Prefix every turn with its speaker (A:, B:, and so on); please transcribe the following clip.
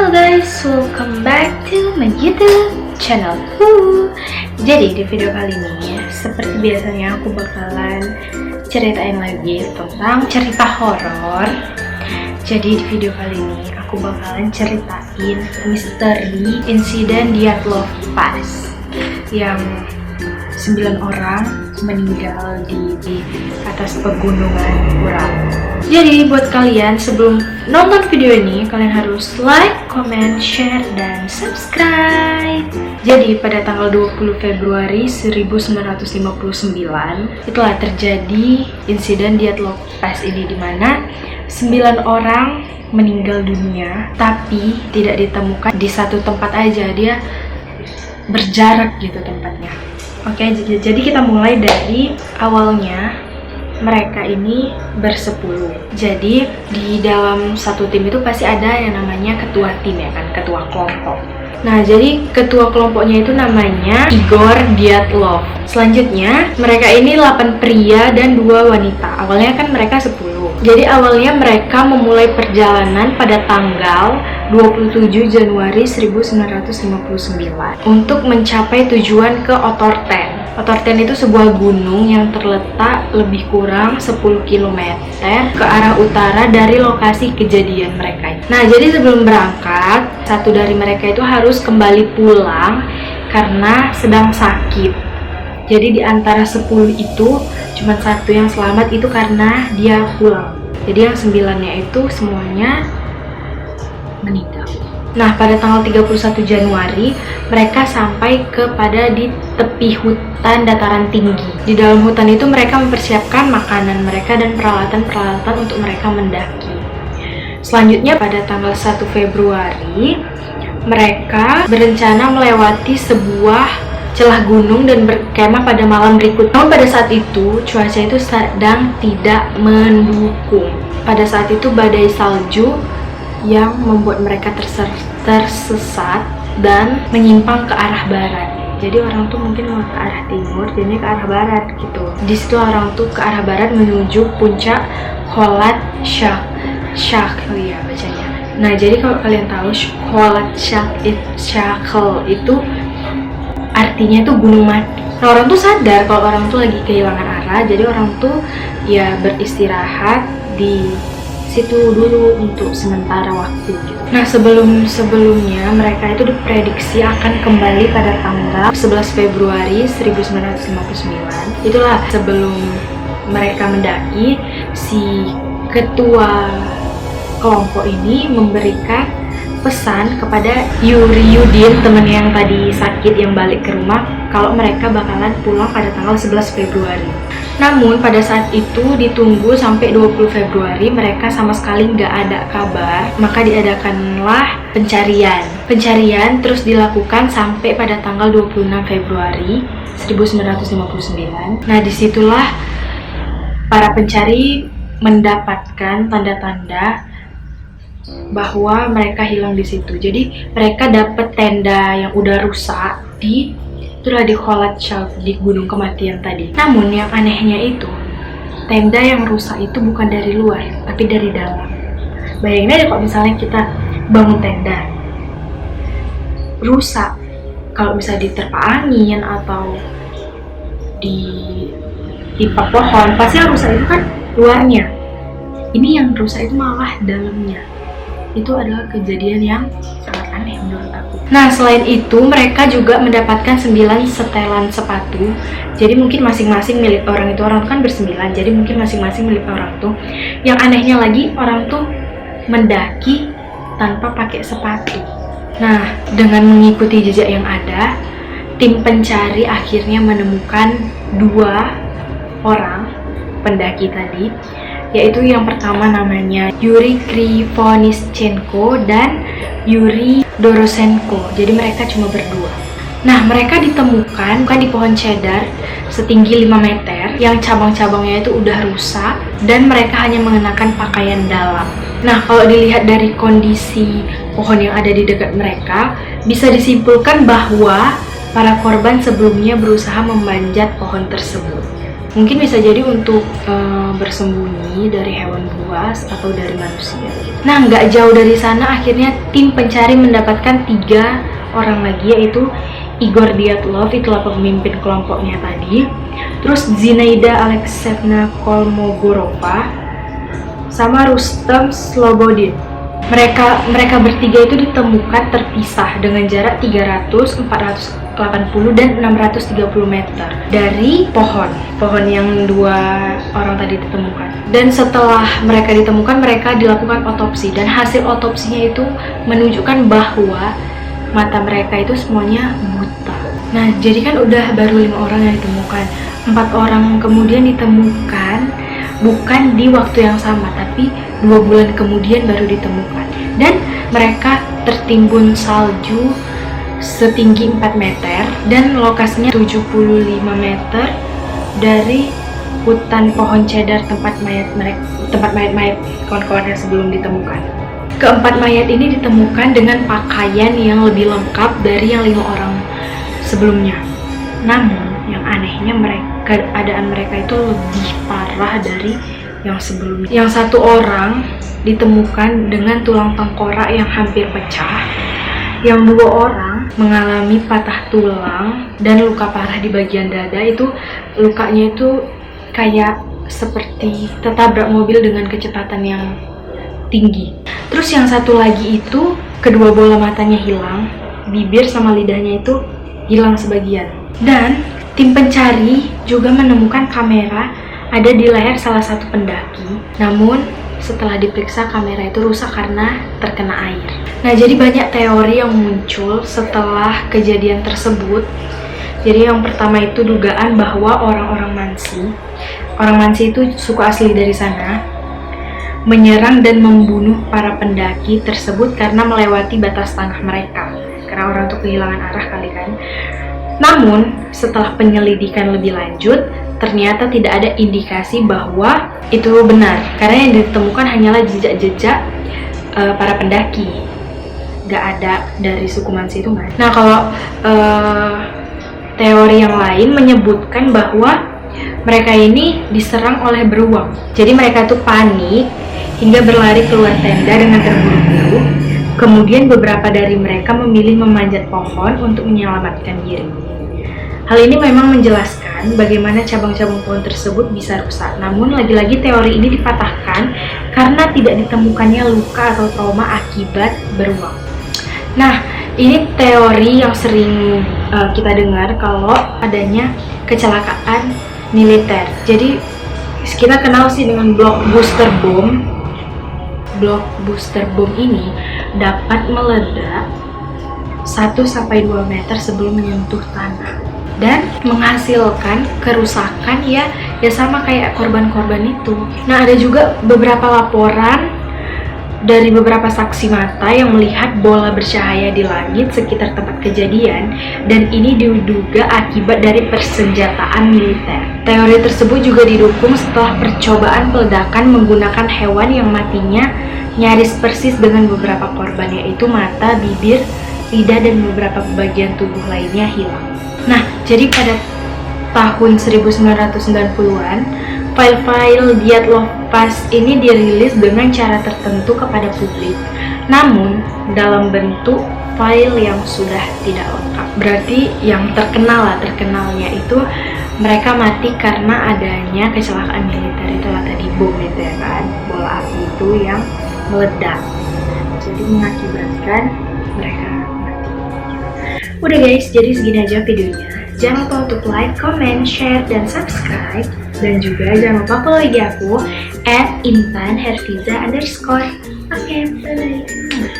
A: Halo guys, welcome back to my YouTube channel. Jadi di video kali ini, seperti biasanya aku bakalan ceritain lagi tentang cerita horor. Jadi di video kali ini aku bakalan ceritain misteri insiden Dyatlov Pass yang 9 orang meninggal di atas pegunungan Ural. Jadi buat kalian sebelum nonton video ini, kalian harus like, comment, share, dan subscribe. Jadi pada tanggal 20 Februari 1959 itulah terjadi insiden Dyatlov Pass ini, di mana 9 orang meninggal dunia tapi tidak ditemukan di satu tempat aja, dia berjarak gitu tempatnya. Oke, jadi kita mulai dari awalnya. Mereka ini bersepuluh. Jadi di dalam satu tim itu pasti ada yang namanya ketua tim, ya kan, ketua kelompok. Nah, jadi ketua kelompoknya itu namanya Igor Dyatlov. Selanjutnya, mereka ini 8 pria dan 2 wanita. Awalnya kan mereka 10. Jadi awalnya mereka memulai perjalanan pada tanggal 27 Januari 1959 untuk mencapai tujuan ke Otorten. Otorten itu sebuah gunung yang terletak lebih kurang 10 km ke arah utara dari lokasi kejadian mereka. Nah, jadi sebelum berangkat, satu dari mereka itu harus kembali pulang karena sedang sakit. Jadi di antara 10 itu cuma satu yang selamat, itu karena dia pulang. Jadi yang 9-nya itu semuanya meninggal. Nah, pada tanggal 31 Januari mereka sampai kepada di tepi hutan dataran tinggi. Di dalam hutan itu mereka mempersiapkan makanan mereka dan peralatan-peralatan untuk mereka mendaki. Selanjutnya pada tanggal 1 Februari mereka berencana melewati sebuah celah gunung dan berkemah pada malam berikut. Namun pada saat itu cuaca itu sedang tidak mendukung. Pada saat itu badai salju yang membuat mereka tersesat dan menyimpang ke arah barat. Jadi orang tuh mungkin mau ke arah timur, jadi ke arah barat gitu. Di situ orang tuh ke arah barat menuju puncak Kholat Shakh, oh iya bacanya. Nah, jadi kalau kalian tahu Kholat Shakh itu artinya itu gunung mati. Nah, orang tuh sadar kalau orang tuh lagi kehilangan arah, jadi orang tuh ya beristirahat di situ dulu untuk sementara waktu gitu. Nah, sebelumnya mereka itu diprediksi akan kembali pada tanggal 11 Februari 1959. Itulah sebelum mereka mendaki, si ketua kelompok ini memberikan pesan kepada Yuri Yudin, temen yang tadi sakit yang balik ke rumah, kalau mereka bakalan pulang pada tanggal 11 Februari. Namun pada saat itu ditunggu sampai 20 Februari mereka sama sekali nggak ada kabar, maka diadakanlah pencarian. Pencarian terus dilakukan sampai pada tanggal 26 Februari 1959. Nah, disitulah para pencari mendapatkan tanda-tanda bahwa mereka hilang di situ. Jadi mereka dapat tenda yang udah rusak di Kholat Shakh, di gunung kematian tadi. Namun yang anehnya itu, tenda yang rusak itu bukan dari luar, tapi dari dalam. Bayangin aja kalau misalnya kita bangun tenda rusak, kalau bisa diterpa angin atau ditimpa pohon, pasti yang rusak itu kan luarnya. Ini yang rusak itu malah dalamnya. Itu adalah kejadian yang sangat aneh menurut aku. Nah, selain itu mereka juga mendapatkan 9 setelan sepatu. Jadi mungkin masing-masing milik orang itu, orang kan bersembilan, jadi mungkin masing-masing milik orang tuh. Yang anehnya lagi, orang tuh mendaki tanpa pakai sepatu. Nah, dengan mengikuti jejak yang ada, tim pencari akhirnya menemukan 2 orang pendaki tadi, yaitu yang pertama namanya Yuri Krivonischenko dan Yuri Dorosenko. Jadi mereka cuma berdua. Nah, mereka ditemukan bukan di pohon cedar setinggi 5 meter yang cabang-cabangnya itu udah rusak dan mereka hanya mengenakan pakaian dalam. Nah, kalau dilihat dari kondisi pohon yang ada di dekat mereka, bisa disimpulkan bahwa para korban sebelumnya berusaha memanjat pohon tersebut. Mungkin bisa jadi untuk bersembunyi dari hewan buas atau dari manusia. Nah, nggak jauh dari sana akhirnya tim pencari mendapatkan 3 orang lagi, yaitu Igor Dyatlov, itulah pemimpin kelompoknya tadi, terus Zinaida Alexeyevna Kolmogorova, sama Rustem Slobodin. Mereka bertiga itu ditemukan terpisah dengan jarak 300, 480 dan 630 meter dari pohon yang 2 orang tadi ditemukan. Dan setelah mereka ditemukan, mereka dilakukan otopsi, dan hasil otopsinya itu menunjukkan bahwa mata mereka itu semuanya buta. Nah, jadi kan udah baru 5 orang yang ditemukan. 4 orang kemudian ditemukan bukan di waktu yang sama, tapi 2 bulan kemudian baru ditemukan. Dan mereka tertimbun salju setinggi 4 meter dan lokasinya 75 meter dari hutan pohon cedar tempat mayat kawan-kawan yang sebelum ditemukan. Keempat mayat ini ditemukan dengan pakaian yang lebih lengkap dari yang 5 orang sebelumnya. Namun, yang anehnya keadaan mereka itu lebih parah dari yang sebelumnya. Yang 1 orang ditemukan dengan tulang tengkorak yang hampir pecah. Yang 2 orang mengalami patah tulang dan luka parah di bagian dada. Itu lukanya itu kayak seperti tertabrak mobil dengan kecepatan yang tinggi. Terus yang 1 lagi itu kedua bola matanya hilang, bibir sama lidahnya itu hilang sebagian. Dan tim pencari juga menemukan kamera ada di leher salah satu pendaki. Namun setelah diperiksa, kamera itu rusak karena terkena air. Nah, jadi banyak teori yang muncul setelah kejadian tersebut. Jadi yang pertama itu dugaan bahwa orang Mansi itu suku asli dari sana, menyerang dan membunuh para pendaki tersebut karena melewati batas tanah mereka. Karena orang itu kehilangan arah kali kan. Namun, setelah penyelidikan lebih lanjut, ternyata tidak ada indikasi bahwa itu benar. Karena yang ditemukan hanyalah jejak-jejak para pendaki. Gak ada dari suku Mansi itu nggak. Nah, kalau teori yang lain menyebutkan bahwa mereka ini diserang oleh beruang. Jadi mereka tuh panik hingga berlari keluar tenda dengan terburu-buru. Kemudian beberapa dari mereka memilih memanjat pohon untuk menyelamatkan diri. Hal ini memang menjelaskan bagaimana cabang-cabang pohon tersebut bisa rusak. Namun lagi-lagi teori ini dipatahkan karena tidak ditemukannya luka atau trauma akibat beruang. Nah, ini teori yang sering kita dengar kalau adanya kecelakaan militer. Jadi kita kenal sih dengan blockbuster bomb. Blockbuster bomb ini dapat meledak 1-2 meter sebelum menyentuh tanah dan menghasilkan kerusakan ya sama kayak korban-korban itu. Nah, ada juga beberapa laporan dari beberapa saksi mata yang melihat bola bercahaya di langit sekitar tempat kejadian, dan ini diduga akibat dari persenjataan militer. Teori tersebut juga didukung setelah percobaan peledakan menggunakan hewan yang matinya nyaris persis dengan beberapa korban, yaitu mata, bibir, lidah, dan beberapa bagian tubuh lainnya hilang. Nah, jadi pada tahun 1990-an, file-file Dyatlov Pass ini dirilis dengan cara tertentu kepada publik, namun dalam bentuk file yang sudah tidak lengkap. Berarti yang terkenalnya itu mereka mati karena adanya kecelakaan militer, itulah tadi bom itu ya kan, bola api itu yang meledak, jadi mengakibatkan mereka mati. Udah guys, jadi segini aja videonya. Jangan lupa untuk like, comment, share, dan subscribe. Dan juga jangan lupa follow IG aku @intanherfiza_. Oke, bye-bye.